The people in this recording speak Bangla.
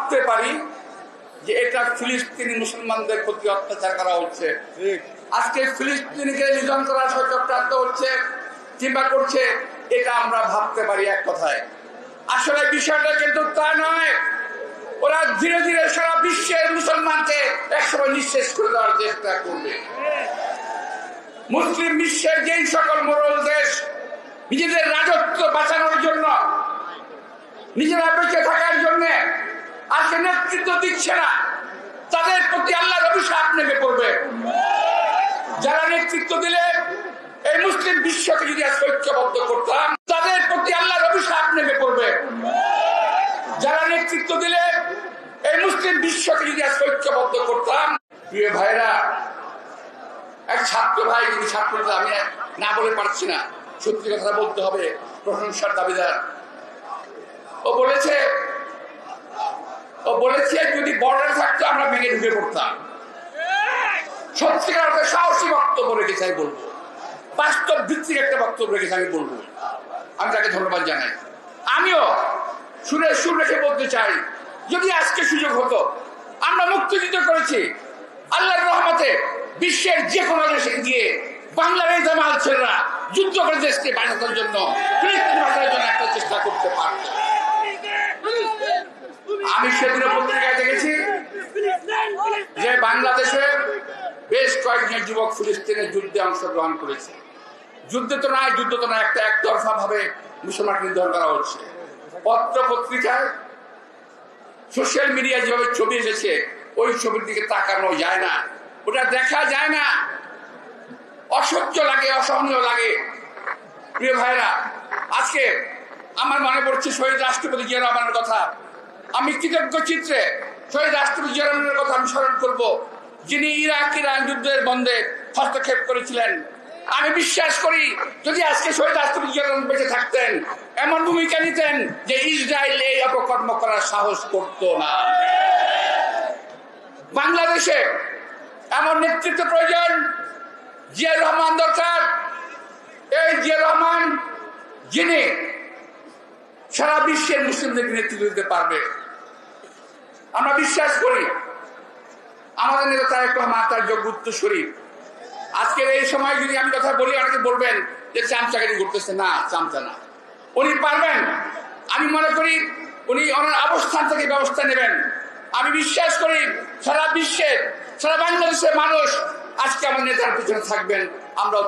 ভাবতে পারি যে এটা ফিলিস্তিনি মুসলমানদের প্রতি অত্যাচার করা হচ্ছে। আজকে ফিলিস্তিনিকে নিধন করার চক্রান্ত হচ্ছে কিংবা করছে, এটা আমরা ভাবতে পারি এক কথায়। আসলে বিষয়টা কিন্তু তা নয়। ওরা ধীরে ধীরে সারা বিশ্বের মুসলমানকে একসময় নিঃশেষ করে দেওয়ার চেষ্টা করবে। মুসলিম বিশ্বের যেই সকল মোড়ল দেশ নিজেদের রাজত্ব বাঁচানোর জন্য, নিজেরা বেঁচে থাকার জন্য আজকে নেতৃত্ব দিচ্ছে না, তাদের প্রতি আল্লাহর অভিশাপ নেমে পড়বে। যারা নেতৃত্ব দিলে এই মুসলিম বিশ্বকে যদি ঐক্যবদ্ধ করতাম, তাদের প্রতি আল্লাহর অভিশাপ নেমে পড়বে। যারা নেতৃত্ব দিলে এই মুসলিম বিশ্বকে যদি ঐক্যবদ্ধ করতাম। প্রিয় ভাইরা, এক ছাত্র ভাই, যিনি ছাত্রটা আমি না বলে পারছি না, সত্যি কথা বলতে হবে, প্রশংসার দাবিদার, ও বলেছে যদি বর্ডার থাকতো আমরা ভেঙে ঢুকে পড়তাম। সত্যিকার অর্থে সাহসী বক্তব্য রেখেছে, আমি বলবো, বাস্তব ভিত্তিক একটা বক্তব্য রেখেছে, আমি বলবো, আমি তাকে ধন্যবাদ জানাই। আমিও সুর রেখে বলতে চাই, যদি আজকে সুযোগ হতো, আমরা মুক্তিযুদ্ধ করেছি, আল্লাহর রহমতে বিশ্বের যে কোনো দেশে গিয়ে বাংলাদেশ জামাল ছেলেরা যুদ্ধ করে দেশকে বাঁচানোর জন্য, ফিলিস্তিন বাঁচানোর জন্য একটা চেষ্টা করতে পারত। আমি সেদিন পত্রিকায় দেখেছি যে বাংলাদেশের বেশ কয়েকজন যুবক ফিলিস্তিনের যুদ্ধে অংশগ্রহণ করেছে। যুদ্ধ তো নয়, একটা একতরফা ভাবে মুসলমান নিধন করা হচ্ছে। পত্র পত্রিকায়, সোশ্যাল মিডিয়ায় যেভাবে ছবি এসেছে, ওই ছবির দিকে তাকানো যায় না, ওটা দেখা যায় না, অসহ্য লাগে, অসহনীয় লাগে। প্রিয় ভাইরা, আজকে আমার মনে পড়ছে শহীদ রাষ্ট্রপতি জিয়া রহমানের কথা। আমি কৃতজ্ঞ চিত্রে শহীদ রাষ্ট্রপতি জিয়া রহমানের কথা আমি স্মরণ করব, যিনি ইরান যুদ্ধের বন্ধে হস্তক্ষেপ করেছিলেন। আমি বিশ্বাস করি যদি আজকে শহীদ রাষ্ট্রপতি জিয়া রহমান বেঁচে থাকতেন, এমন ভূমিকা নিতেন যে ইসরায়েল এই অপকর্ম করার সাহস করত না। বাংলাদেশে এমন নেতৃত্ব প্রয়োজন, জিয়া রহমান দরকার। এই জিয়া রহমান যিনি সারা বিশ্বের মুসলিমদেরকে নেতৃত্ব দিতে পারবে। আমরা বিশ্বাস করি আমাদের নেতা তারেক রহমান, তার যোগ্য উত্তরসূরি। আজকের এই সময় যদি আমি কথা বলি, অনেকে বলবেন যে চামচাগিরি করতেছে। না, চামচা না, উনি পারবেন। আমি মনে করি উনি ওনার অবস্থান থেকে ব্যবস্থা নেবেন। আমি বিশ্বাস করি সারা বিশ্বের, সারা বাংলাদেশের মানুষ আজকে আমার নেতার পিছনে থাকবেন। আমরাও